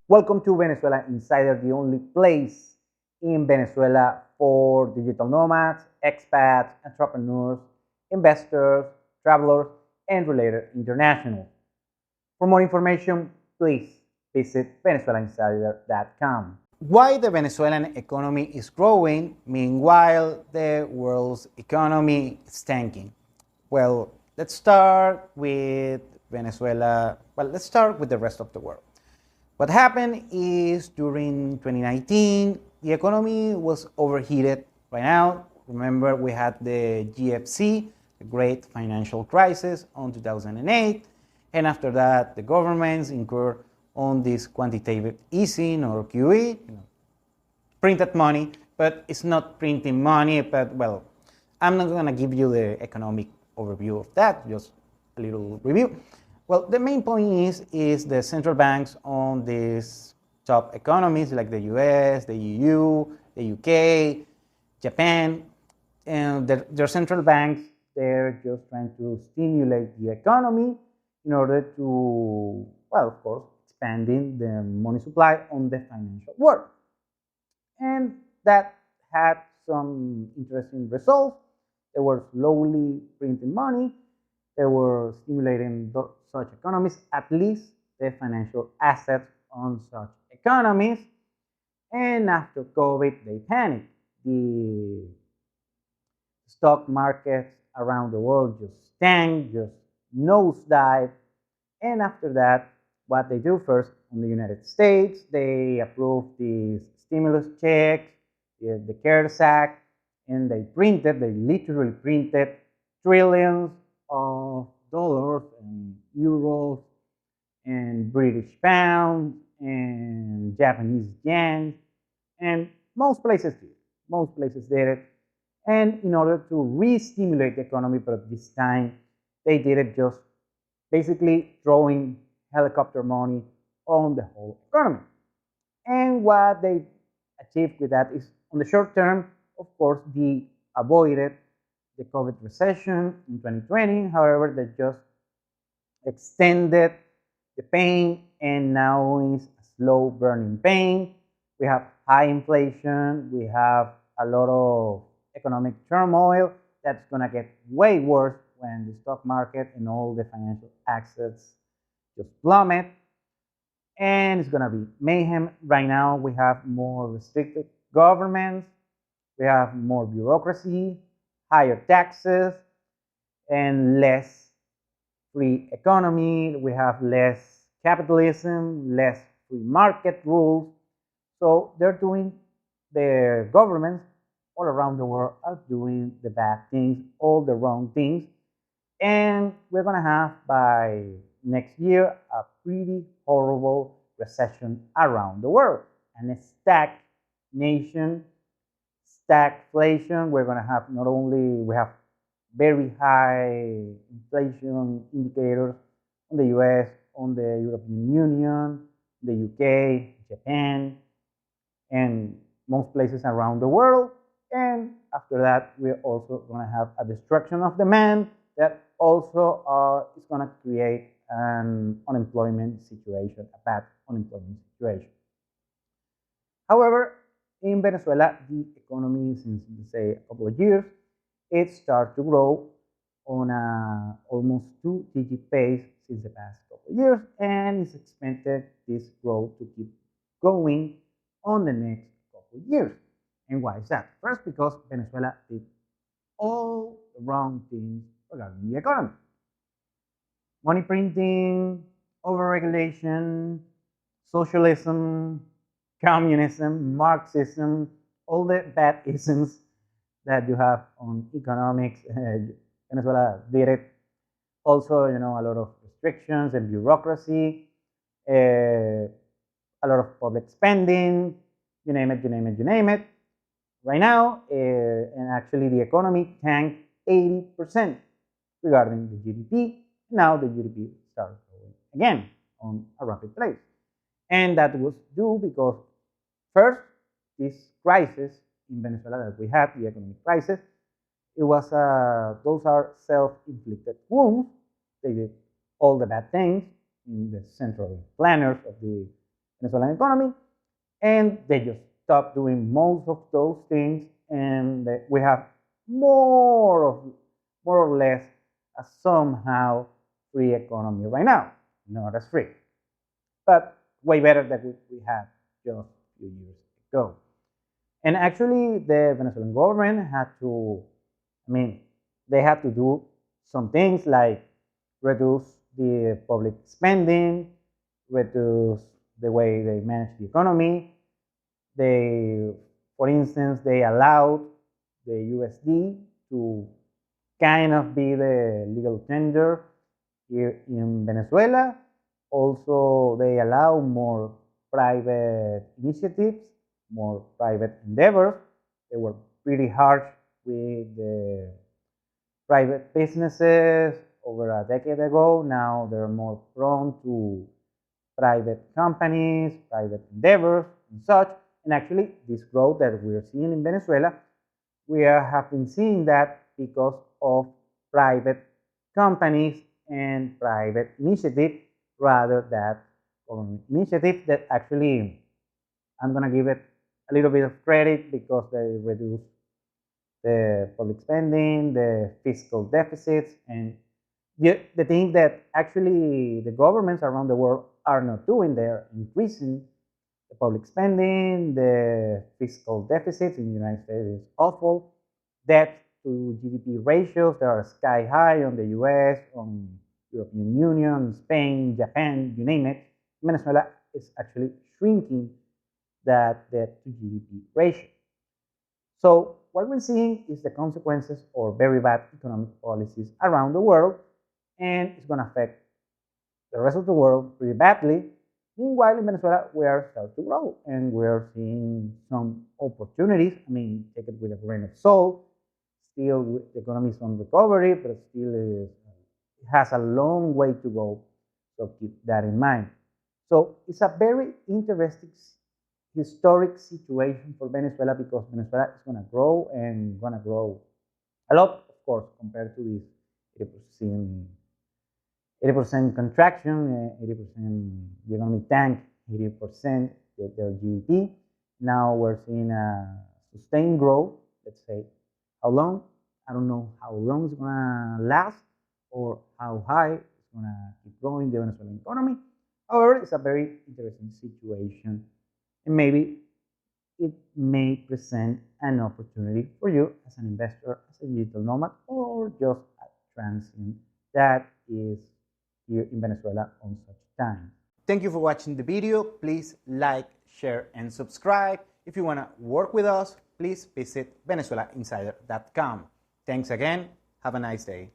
Welcome to Venezuela Insider, the only place in Venezuela for digital nomads, expats, entrepreneurs, investors, travelers, and related internationals. For more information, please visit venezuelainsider.com. Why the Venezuelan economy is growing, meanwhile the world's economy is tanking? Well, let's start with Venezuela. Well, let's start with the rest of the world. What happened is during 2019, the economy was overheated. Right now, remember we had the GFC, the Great Financial Crisis, on 2008, and after that, the governments incurred on this quantitative easing or QE, printed money, but it's not printing money. But well, I'm not going to give you the economic overview of that, just a little review. Well, the main point is the central banks on these top economies like the US, the EU, the UK, Japan, and their central banks, they're just trying to stimulate the economy in order to, well, of course, expanding the money supply on the financial world. And that had some interesting results. They were slowly printing money. They were stimulating such economies, at least the financial assets on such economies. And after COVID, they panicked. The stock markets around the world just tanked, just nosedive. And after that, what they do first in the United States, they approve these stimulus checks, the CARES Act, and they literally printed trillions of dollars and euros and British pounds and Japanese yen, and most places did it. And in order to re-stimulate the economy, but this time they did it just basically throwing helicopter money on the whole economy. And what they achieved with that is, on the short term, of course, they avoided the COVID recession in 2020. However, they just extended the pain, and now it's a slow burning pain. We have high inflation. We have a lot of economic turmoil that's going to get way worse when the stock market and all the financial assets just plummet. And it's going to be mayhem. Right now, we have more restricted governments. We have more bureaucracy, higher taxes, and less free economy. We have less capitalism, less free market rules. So the governments all around the world are doing the bad things, all the wrong things. And we're going to have by next year a pretty horrible recession around the world and a stagnation, stagflation. We're going to have not only, we have very high inflation indicators on the US, on the European Union, the UK, Japan, and most places around the world. And after that, we're also going to have a destruction of demand that also is going to create an unemployment situation, a bad unemployment situation. However, in Venezuela, the economy, since let's say a couple of years, it started to grow on a almost two-digit pace since the past couple of years, and it's expected this growth to keep going on the next couple of years. And why is that? First, because Venezuela did all the wrong things regarding the economy. Money printing, overregulation, socialism, communism, Marxism, all the bad isms that you have on economics. Venezuela did it. Also, a lot of restrictions and bureaucracy, a lot of public spending, you name it. Right now, and actually the economy tanked 80% regarding the GDP. Now the GDP started growing again on a rapid pace. And that was due because first, this crisis in Venezuela that we had, the economic crisis, it was those are self-inflicted wounds. They did all the bad things in the central planners of the Venezuelan economy, and they just stopped doing most of those things, and we have more or less a somehow free economy right now. Not as free, but way better than we had just a few years ago. And actually, the Venezuelan government had to, I mean, they had to do some things like reduce the public spending, reduce the way they manage the economy. They, for instance, they allowed the USD to kind of be the legal tender here in Venezuela. Also, they allow more private initiatives, more private endeavors. They were pretty harsh with the private businesses over a decade ago. Now they're more prone to private companies, private endeavors, and such. And actually, this growth that we're seeing in Venezuela, have been seeing that because of private companies and private initiative rather than government initiative that actually I'm going to give it a little bit of credit because they reduce the public spending, the fiscal deficits, and the thing that actually the governments around the world are not doing. They're increasing the public spending, the fiscal deficits in the United States is awful. Debt to GDP ratios, they are sky high on the US, on European Union, Spain, Japan, you name it. Venezuela is actually shrinking that debt to GDP ratio. So what we're seeing is the consequences of very bad economic policies around the world, and it's going to affect the rest of the world pretty badly. Meanwhile, in Venezuela, we are starting to grow, and we are seeing some opportunities. I mean, take it with a grain of salt. Still, the economy is on recovery, but still it has a long way to go, so keep that in mind. So it's a very interesting historic situation for Venezuela because Venezuela is going to grow and going to grow a lot, of course, compared to this 80% contraction, 80% the economy tank, 80% their GDP. Now we're seeing a sustained growth. Let's say how long? I don't know how long it's going to last or how high it's going to keep growing the Venezuelan economy. However, it's a very interesting situation, and maybe it may present an opportunity for you as an investor, as a digital nomad, or just a transient that is here in Venezuela on such time. Thank you for watching the video. Please like, share, and subscribe. If you want to work with us, please visit VenezuelaInsider.com. Thanks again. Have a nice day.